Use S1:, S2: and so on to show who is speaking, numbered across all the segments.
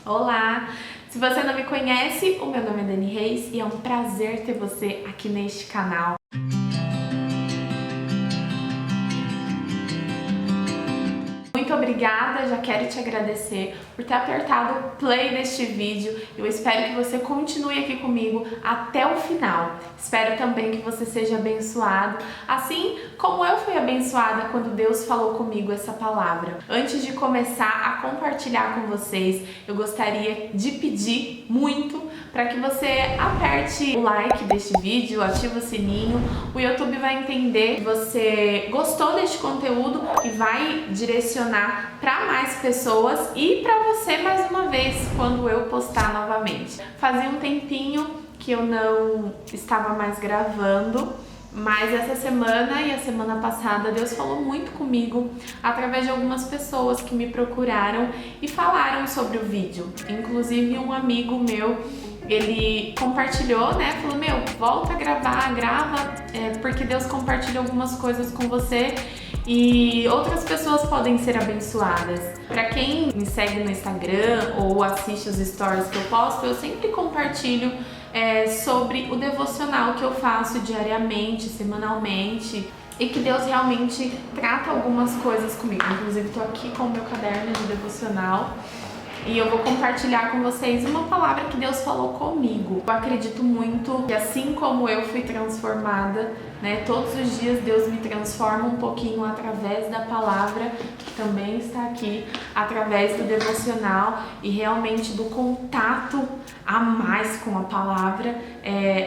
S1: Olá! Se você não me conhece, o meu nome é Dani Reis e é um prazer ter você aqui neste canal. Muito obrigada, já quero te agradecer por ter apertado o play neste vídeo. Eu espero que você continue aqui comigo até o final. Espero também que você seja abençoado, assim como eu fui abençoada quando Deus falou comigo essa palavra. Antes de começar a compartilhar com vocês, eu gostaria de pedir muito para que você aperte o like deste vídeo, ative o sininho. O YouTube vai entender que você gostou deste conteúdo e vai direcionar para mais pessoas e para você mais uma vez quando eu postar novamente. Fazia um tempinho que eu não estava mais gravando, mas essa semana e a semana passada Deus falou muito comigo através de algumas pessoas que me procuraram e falaram sobre o vídeo. Inclusive um amigo meu, ele compartilhou, né? Falou, volta a gravar, grava, porque Deus compartilha algumas coisas com você e outras pessoas podem ser abençoadas. Para quem me segue no Instagram ou assiste os stories que eu posto, eu sempre compartilho sobre o devocional que eu faço diariamente, semanalmente, e que Deus realmente trata algumas coisas comigo. Inclusive, estou aqui com o meu caderno de devocional e eu vou compartilhar com vocês uma palavra que Deus falou comigo. Eu acredito muito que assim como eu fui transformada, né, todos os dias Deus me transforma um pouquinho através da palavra, que também está aqui, através do devocional e realmente do contato a mais com a palavra,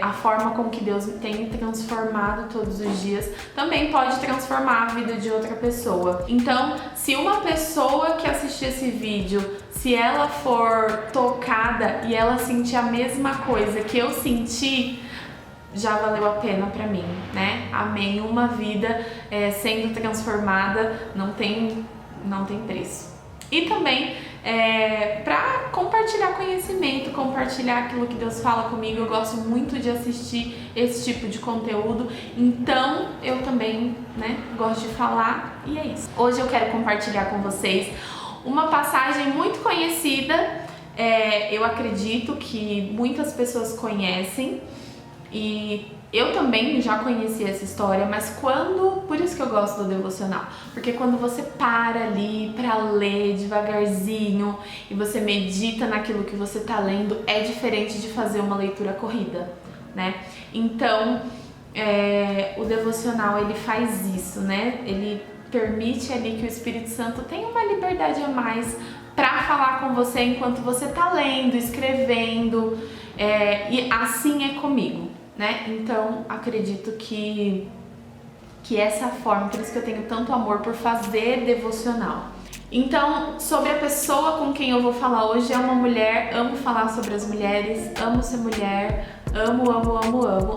S1: a forma como que Deus tem me transformado todos os dias, também pode transformar a vida de outra pessoa. Então, se uma pessoa que assistir esse vídeo, se ela for tocada e ela sentir a mesma coisa que eu senti, já valeu a pena pra mim, né? Amém. Uma vida sendo transformada não tem preço. E também para compartilhar conhecimento, compartilhar aquilo que Deus fala comigo. Eu gosto muito de assistir esse tipo de conteúdo, então eu também, né, gosto de falar e é isso. Hoje eu quero compartilhar com vocês uma passagem muito conhecida, eu acredito que muitas pessoas conhecem e eu também já conheci essa história, mas por isso que eu gosto do devocional, porque quando você para ali pra ler devagarzinho e você medita naquilo que você tá lendo, é diferente de fazer uma leitura corrida, né? Então, o devocional, ele faz isso, né? Ele permite ali que o Espírito Santo tenha uma liberdade a mais pra falar com você enquanto você tá lendo, escrevendo, e assim é comigo, né? Então, acredito que essa forma, por isso que eu tenho tanto amor por fazer devocional. Então, sobre a pessoa com quem eu vou falar hoje, é uma mulher, amo falar sobre as mulheres, amo ser mulher, amo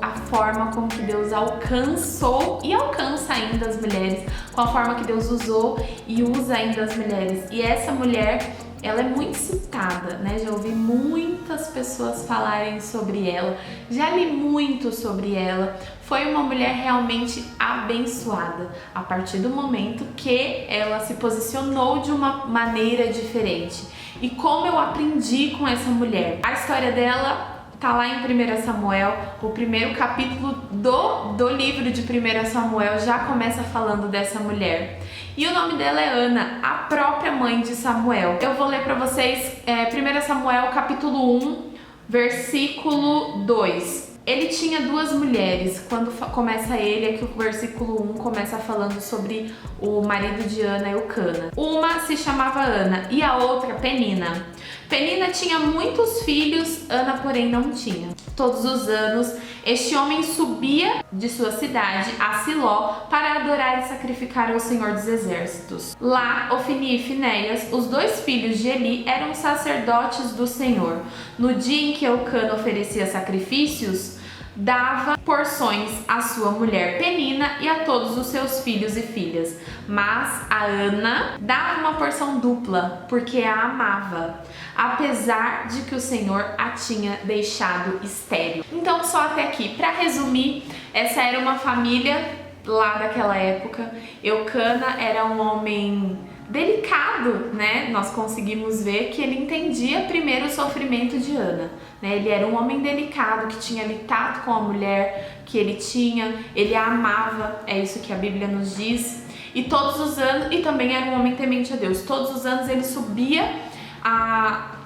S1: a forma como que Deus alcançou e alcança ainda as mulheres, com a forma que Deus usou e usa ainda as mulheres. E essa mulher, ela é muito citada, né? Já ouvi muitas pessoas falarem sobre ela, já li muito sobre ela. Foi uma mulher realmente abençoada a partir do momento que ela se posicionou de uma maneira diferente. E como eu aprendi com essa mulher? A história dela tá lá em 1 Samuel, o primeiro capítulo do livro de 1 Samuel já começa falando dessa mulher. E o nome dela é Ana, a própria mãe de Samuel. Eu vou ler para vocês 1 Samuel capítulo 1, versículo 2. Ele tinha duas mulheres. Quando começa ele, é que o versículo 1 começa falando sobre o marido de Ana, Eucana. Uma se chamava Ana e a outra Penina. Penina tinha muitos filhos, Ana, porém, não tinha. Todos os anos, este homem subia de sua cidade a Siló para adorar e sacrificar ao Senhor dos Exércitos. Lá, Ofni e Finéias, os dois filhos de Eli, eram sacerdotes do Senhor. No dia em que Eucana oferecia sacrifícios, dava porções à sua mulher Penina e a todos os seus filhos e filhas. Mas a Ana dava uma porção dupla, porque a amava, apesar de que o Senhor a tinha deixado estéril. Então, só até aqui. Para resumir, essa era uma família lá daquela época. Eucana era um homem delicado, né? Nós conseguimos ver que ele entendia primeiro o sofrimento de Ana, né? Ele era um homem delicado que tinha ali tato com a mulher que ele tinha, ele a amava, é isso que a Bíblia nos diz. E todos os anos, e também era um homem temente a Deus. Todos os anos ele subia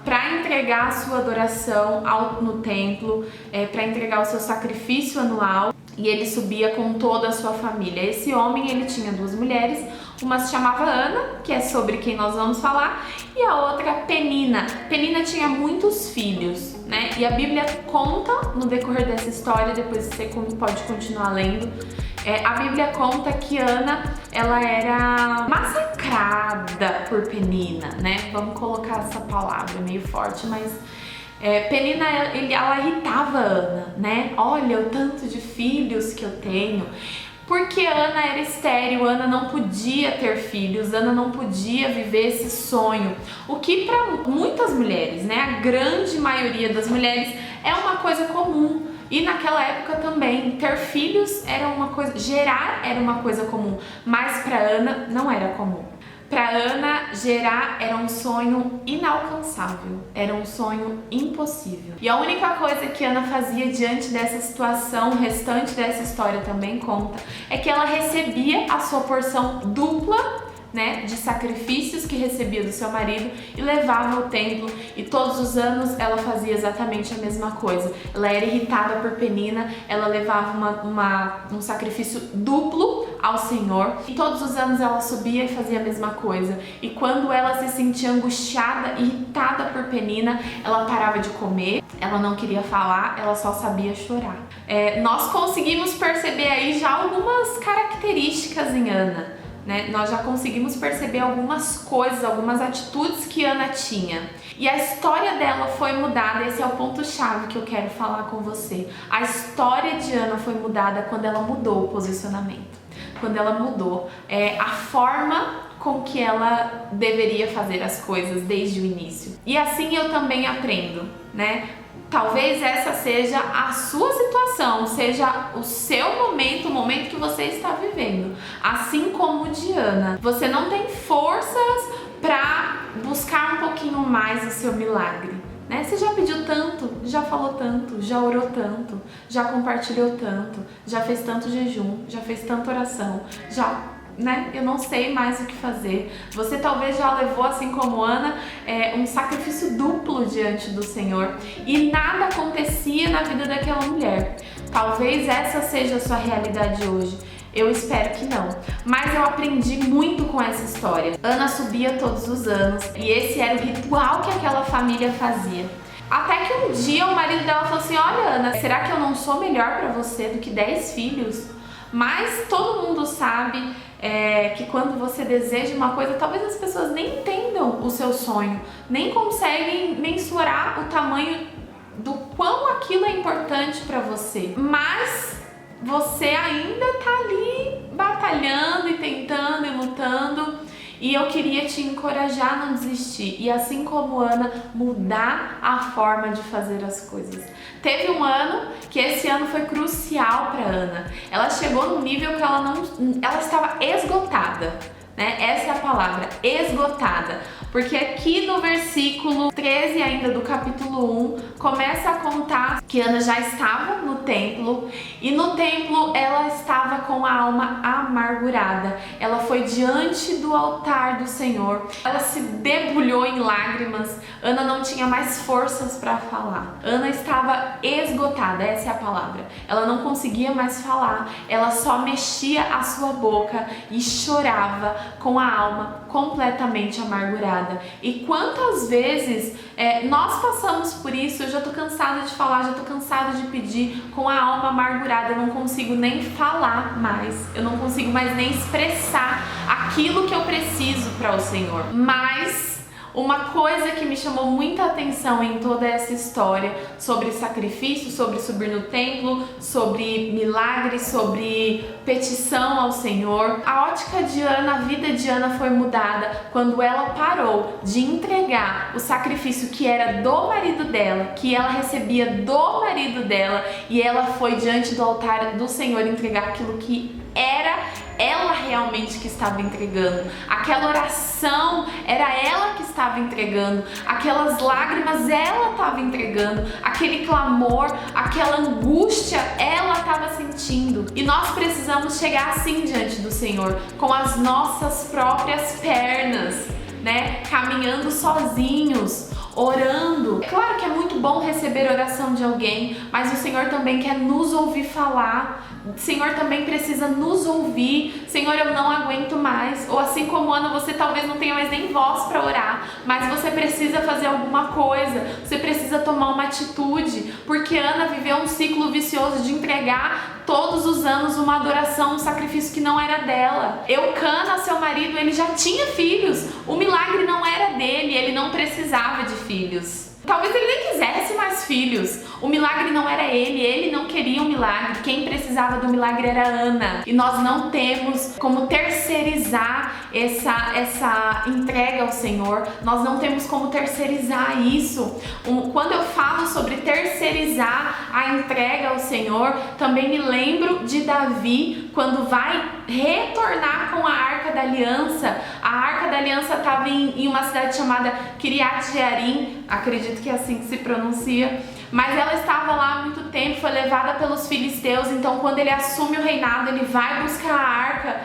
S1: para entregar a sua adoração no templo, para entregar o seu sacrifício anual, e ele subia com toda a sua família. Esse homem, ele tinha 2 mulheres, uma se chamava Ana, que é sobre quem nós vamos falar, e a outra Penina. Penina tinha muitos filhos, né? E a Bíblia conta no decorrer dessa história, depois você pode continuar lendo. A Bíblia conta que Ana, ela era massacrada por Penina, né? Vamos colocar essa palavra meio forte, mas Penina, ela irritava Ana, né? Olha o tanto de filhos que eu tenho. Porque Ana era estéril, Ana não podia ter filhos, Ana não podia viver esse sonho. O que para muitas mulheres, né? A grande maioria das mulheres é uma coisa comum. E naquela época também, ter filhos era uma coisa, gerar era uma coisa comum, mas para Ana não era comum. Para Ana, gerar era um sonho inalcançável, era um sonho impossível. E a única coisa que Ana fazia diante dessa situação, o restante dessa história também conta, é que ela recebia a sua porção dupla, né, de sacrifícios que recebia do seu marido e levava ao templo, e todos os anos ela fazia exatamente a mesma coisa. Ela era irritada por Penina, ela levava um sacrifício duplo ao Senhor, e todos os anos ela subia e fazia a mesma coisa. E quando ela se sentia angustiada, irritada por Penina, ela parava de comer, ela não queria falar, ela só sabia chorar. Nós conseguimos perceber aí já algumas características em Ana, né? Nós já conseguimos perceber algumas coisas, algumas atitudes que Ana tinha. E a história dela foi mudada, esse é o ponto-chave que eu quero falar com você. A história de Ana foi mudada quando ela mudou o posicionamento, quando ela mudou a forma com que ela deveria fazer as coisas desde o início. E assim eu também aprendo, né? Talvez essa seja a sua situação, seja o seu momento, o momento que você está vivendo. Assim como de Ana, você não tem forças para buscar um pouquinho mais o seu milagre, né? Você já pediu tanto, já falou tanto, já orou tanto, já compartilhou tanto, já fez tanto jejum, já fez tanta oração, né? Eu não sei mais o que fazer. Você talvez já levou, assim como Ana, um sacrifício duplo diante do Senhor e nada acontecia na vida daquela mulher. Talvez essa seja a sua realidade hoje. Eu espero que não. Mas eu aprendi muito com essa história. Ana subia todos os anos e esse era o ritual que aquela família fazia. Até que um dia o marido dela falou assim: olha, Ana, será que eu não sou melhor para você do que 10 filhos? Mas todo mundo sabe que quando você deseja uma coisa, talvez as pessoas nem entendam o seu sonho, nem conseguem mensurar o tamanho do quão aquilo é importante para você. Mas você ainda tá ali batalhando e tentando e lutando. E eu queria te encorajar a não desistir e, assim como Ana, mudar a forma de fazer as coisas. Teve um ano que esse ano foi crucial para Ana. Ela chegou num nível que ela estava esgotada, né? Essa é a palavra, esgotada. Porque aqui no versículo 13 ainda do capítulo 1, começa a contar que Ana já estava no templo e no templo ela estava com a alma amargurada. Ela foi diante do altar do Senhor, ela se debulhou em lágrimas. Ana não tinha mais forças para falar. Ana estava esgotada, essa é a palavra. Ela não conseguia mais falar, ela só mexia a sua boca e chorava com a alma completamente amargurada. E quantas vezes nós passamos por isso? Eu já tô cansada de falar, já tô cansada de pedir, com a alma amargurada. Eu não consigo nem falar mais, eu não consigo mais nem expressar aquilo que eu preciso para o Senhor. Mas uma coisa que me chamou muita atenção em toda essa história sobre sacrifício, sobre subir no templo, sobre milagres, sobre petição ao Senhor, a ótica de Ana, a vida de Ana foi mudada quando ela parou de entregar o sacrifício que era do marido dela, que ela recebia do marido dela, e ela foi diante do altar do Senhor entregar aquilo que era ela realmente que estava entregando. Aquela oração era ela que estava entregando. Aquelas lágrimas ela estava entregando. Aquele clamor, aquela angústia ela estava sentindo. E nós precisamos chegar assim diante do Senhor, com as nossas próprias pernas, né? Caminhando sozinhos, orando. É claro que é muito bom receber oração de alguém, mas o Senhor também quer nos ouvir falar. O Senhor também precisa nos ouvir. Senhor, eu não aguento mais. Ou assim como Ana, você talvez não tenha mais nem voz para orar, mas você precisa fazer alguma coisa. Você precisa tomar uma atitude, porque Ana viveu um ciclo vicioso de entregar todos os anos uma adoração, um sacrifício que não era dela. Eucana, seu marido, ele já tinha filhos. O milagre não era dele, ele não precisava de filhos. Talvez ele nem quisesse mais filhos. O milagre não era ele não queria um milagre. Quem precisava do milagre era Ana. E nós não temos como terceirizar essa entrega ao Senhor. Nós não temos como terceirizar isso. Quando eu falo sobre terceirizar a entrega ao Senhor, também me lembro de Davi, quando vai retornar com a Arca da Aliança. A Arca da Aliança estava em uma cidade chamada Kiriat Jearim, acredito que é assim que se pronuncia, mas ela estava lá há muito tempo, foi levada pelos filisteus. Então quando ele assume o reinado, ele vai buscar a arca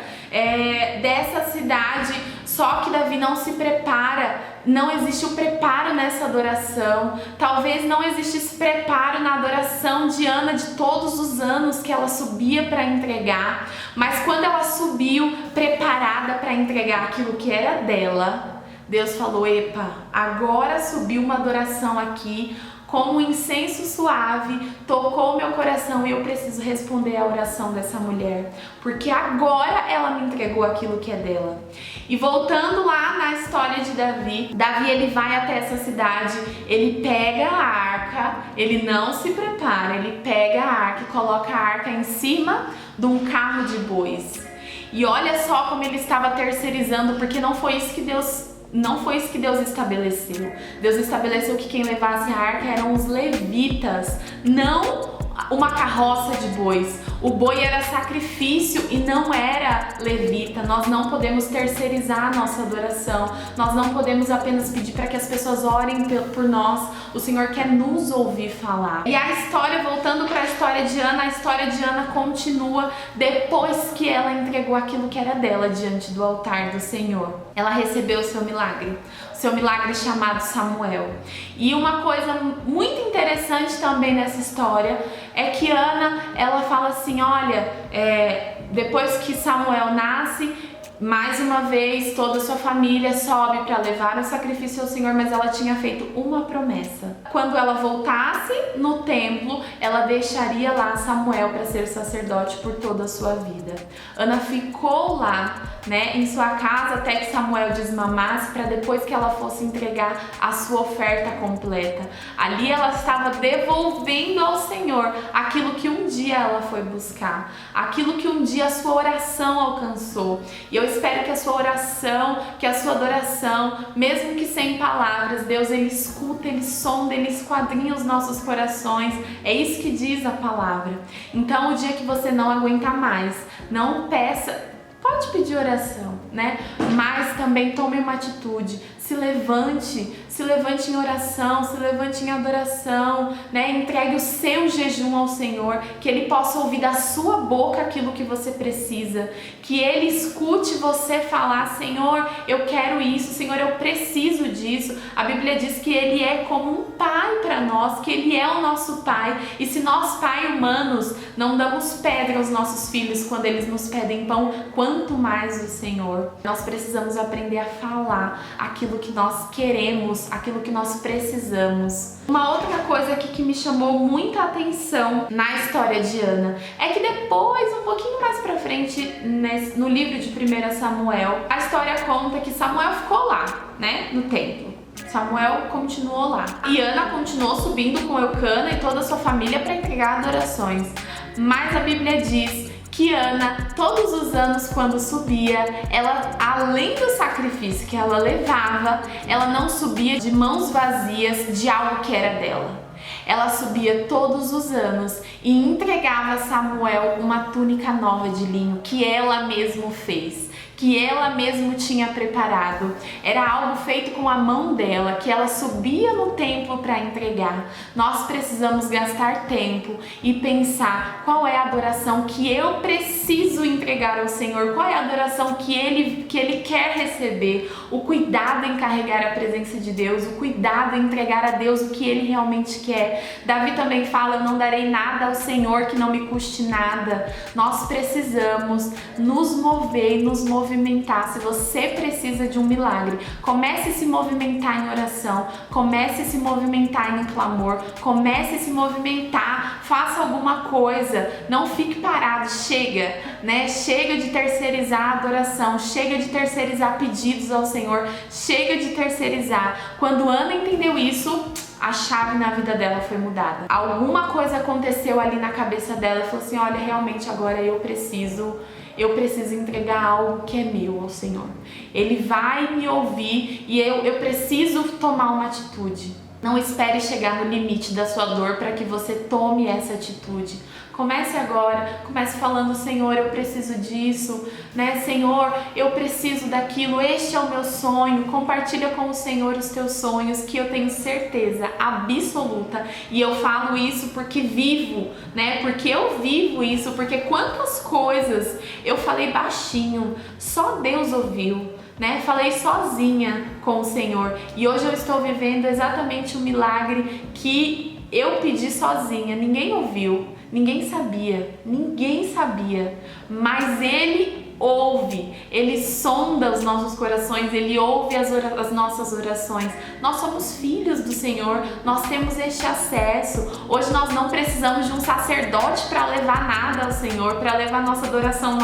S1: dessa cidade, só que Davi não se prepara, não existe o preparo nessa adoração. Talvez não existisse preparo na adoração de Ana de todos os anos que ela subia para entregar, mas quando ela subiu preparada para entregar aquilo que era dela, Deus falou: epa, agora subiu uma adoração aqui, como um incenso suave, tocou meu coração e eu preciso responder a oração dessa mulher, porque agora ela me entregou aquilo que é dela. E voltando lá na história de Davi, ele vai até essa cidade, ele pega a arca, ele não se prepara, ele pega a arca e coloca a arca em cima de um carro de bois. E olha só como ele estava terceirizando, porque não foi isso que Deus estabeleceu. Deus estabeleceu que quem levasse a arca eram os levitas, não uma carroça de bois. O boi era sacrifício e não era levita. Nós não podemos terceirizar a nossa adoração. Nós não podemos apenas pedir para que as pessoas orem por nós. O Senhor quer nos ouvir falar. E a história, voltando para a história de Ana, a história de Ana continua depois que ela entregou aquilo que era dela diante do altar do Senhor. Ela recebeu o seu milagre chamado Samuel. E uma coisa muito interessante também nessa história é que Ana, ela fala assim: olha, depois que Samuel nasce, mais uma vez toda a sua família sobe para levar o sacrifício ao Senhor, mas ela tinha feito uma promessa. Quando ela voltasse no templo, ela deixaria lá Samuel para ser sacerdote por toda a sua vida. Ana ficou lá, né, em sua casa até que Samuel desmamasse, para depois que ela fosse entregar a sua oferta completa. Ali ela estava devolvendo ao Senhor aquilo que um dia ela foi buscar, aquilo que um dia a sua oração alcançou. E eu espero que a sua oração, que a sua adoração, mesmo que sem palavras, Deus, ele escuta, ele sonda, ele esquadrinha os nossos corações. É isso que diz a palavra. Então, o dia que você não aguentar mais, não peça. Pode pedir oração, né? Mas também tome uma atitude, se levante em oração, se levante em adoração, né? Entregue o seu jejum ao Senhor, que Ele possa ouvir da sua boca aquilo que você precisa, que Ele escute você falar: Senhor, eu quero isso, Senhor, eu preciso disso. A Bíblia diz que Ele é como um pai para nós, que Ele é o nosso pai, e se nós, pai humanos, não damos pedra aos nossos filhos quando eles nos pedem pão, quanto mais o Senhor. Nós precisamos aprender a falar aquilo que nós queremos, aquilo que nós precisamos. Uma outra coisa aqui que me chamou muita atenção na história de Ana é que depois, um pouquinho mais pra frente, no livro de 1 Samuel, a história conta que Samuel ficou lá, né, no templo. Samuel continuou lá. E Ana continuou subindo com Eucana e toda a sua família para entregar adorações. Mas a Bíblia diz que Ana, todos os anos quando subia, ela, além do sacrifício que ela levava, ela não subia de mãos vazias de algo que era dela. Ela subia todos os anos e entregava a Samuel uma túnica nova de linho que ela mesma fez, que ela mesma tinha preparado. Era algo feito com a mão dela, que ela subia no templo para entregar. Nós precisamos gastar tempo e pensar qual é a adoração que eu preciso entregar ao Senhor, qual é a adoração que Ele quer receber, o cuidado em carregar a presença de Deus, o cuidado em entregar a Deus o que Ele realmente quer. Davi também fala: eu não darei nada ao Senhor que não me custe nada. Nós precisamos nos mover e nos movimentar. Se você precisa de um milagre, comece a se movimentar em oração, comece a se movimentar em clamor, comece a se movimentar, faça alguma coisa, não fique parado, chega, né? Chega de terceirizar a adoração, chega de terceirizar pedidos ao Senhor, chega de terceirizar. Quando Ana entendeu isso, a chave na vida dela foi mudada. Alguma coisa aconteceu ali na cabeça dela e falou assim: olha, realmente agora eu preciso entregar algo que é meu ao Senhor. Ele vai me ouvir e eu preciso tomar uma atitude. Não espere chegar no limite da sua dor para que você tome essa atitude. Comece agora, comece falando: Senhor, eu preciso disso, né? Senhor, eu preciso daquilo, este é o meu sonho. Compartilha com o Senhor os teus sonhos, que eu tenho certeza absoluta, e eu falo isso porque vivo, né? Porque eu vivo isso, porque quantas coisas eu falei baixinho, só Deus ouviu, né? Falei sozinha com o Senhor, e hoje eu estou vivendo exatamente o milagre que eu pedi sozinha. Ninguém ouviu, ninguém sabia, mas Ele ouve, Ele sonda os nossos corações, Ele ouve as nossas orações. Nós somos filhos do Senhor, nós temos este acesso. Hoje nós não precisamos de um sacerdote para levar nada ao Senhor, para levar nossa adoração,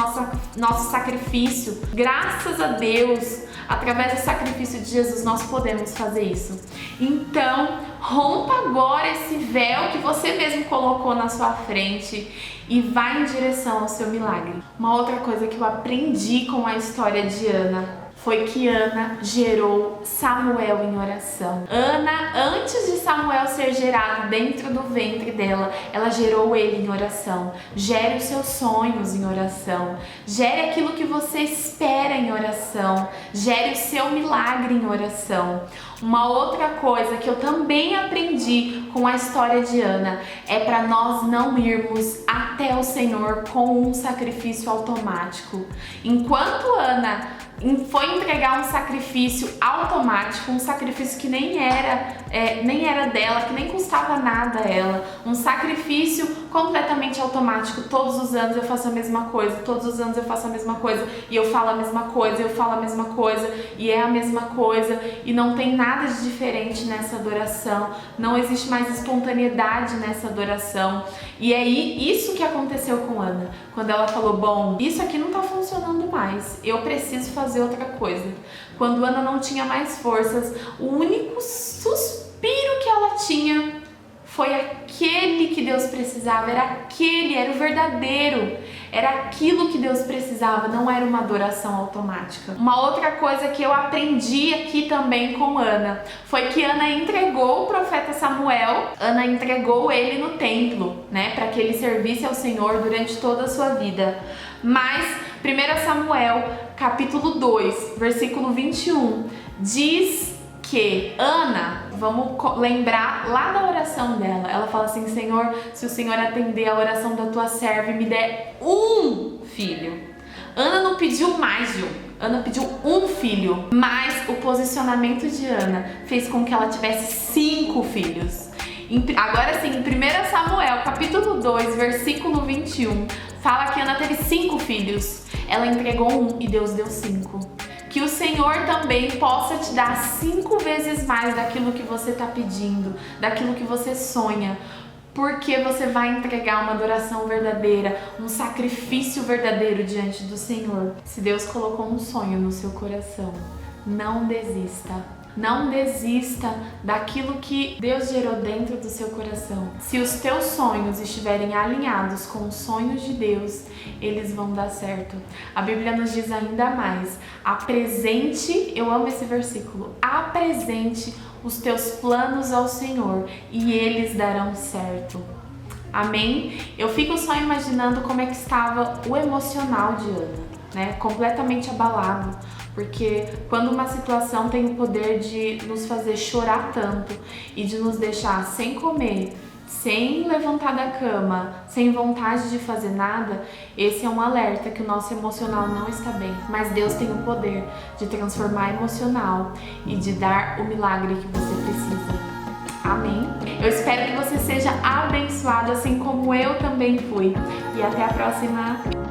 S1: nosso sacrifício. Graças a Deus, através do sacrifício de Jesus, nós podemos fazer isso. Então, rompa agora esse véu que você mesmo colocou na sua frente e vá em direção ao seu milagre. Uma outra coisa que eu aprendi com a história de Ana foi que Ana gerou Samuel em oração. Ana, antes de Samuel ser gerado dentro do ventre dela, ela gerou ele em oração. Gere os seus sonhos em oração. Gere aquilo que você espera em oração. Gere o seu milagre em oração. Uma outra coisa que eu também aprendi com a história de Ana é para nós não irmos até o Senhor com um sacrifício automático. Enquanto Ana foi entregar um sacrifício automático, um sacrifício que nem era dela, que nem custava nada a ela, um sacrifício completamente automático. Todos os anos eu faço a mesma coisa, todos os anos eu faço a mesma coisa, e eu falo a mesma coisa, eu falo a mesma coisa, e é a mesma coisa, e não tem nada de diferente nessa adoração, não existe mais espontaneidade nessa adoração. E é isso que aconteceu com Ana, quando ela falou: bom, isso aqui não tá funcionando mais, eu preciso fazer outra coisa. Quando Ana não tinha mais forças, o único suspiro que ela tinha foi aquele que Deus precisava, era o verdadeiro, era aquilo que Deus precisava, não era uma adoração automática. Uma outra coisa que eu aprendi aqui também com Ana foi que Ana entregou o profeta Samuel, Ana entregou ele no templo, né, para que ele servisse ao Senhor durante toda a sua vida. Mas 1 Samuel, capítulo 2, versículo 21, diz que Ana, vamos lembrar lá da oração dela, ela fala assim: Senhor, se o Senhor atender a oração da tua serva e me der um filho. Ana não pediu mais de um, Ana pediu um filho, mas o posicionamento de Ana fez com que ela tivesse 5 filhos. Agora sim, em 1 Samuel, capítulo 2, versículo 21, fala que Ana teve 5 filhos. Ela entregou um e Deus deu 5. Que o Senhor também possa te dar 5 vezes mais daquilo que você está pedindo, daquilo que você sonha, porque você vai entregar uma adoração verdadeira, um sacrifício verdadeiro diante do Senhor. Se Deus colocou um sonho no seu coração, não desista. Não desista daquilo que Deus gerou dentro do seu coração. Se os teus sonhos estiverem alinhados com os sonhos de Deus, eles vão dar certo. A Bíblia nos diz ainda mais: apresente, eu amo esse versículo, apresente os teus planos ao Senhor e eles darão certo. Amém? Eu fico só imaginando como é que estava o emocional de Ana, né? Completamente abalado, porque quando uma situação tem o poder de nos fazer chorar tanto e de nos deixar sem comer, sem levantar da cama, sem vontade de fazer nada, esse é um alerta que o nosso emocional não está bem. Mas Deus tem o poder de transformar emocional e de dar o milagre que você precisa. Amém? Eu espero que você seja abençoado assim como eu também fui. E até a próxima!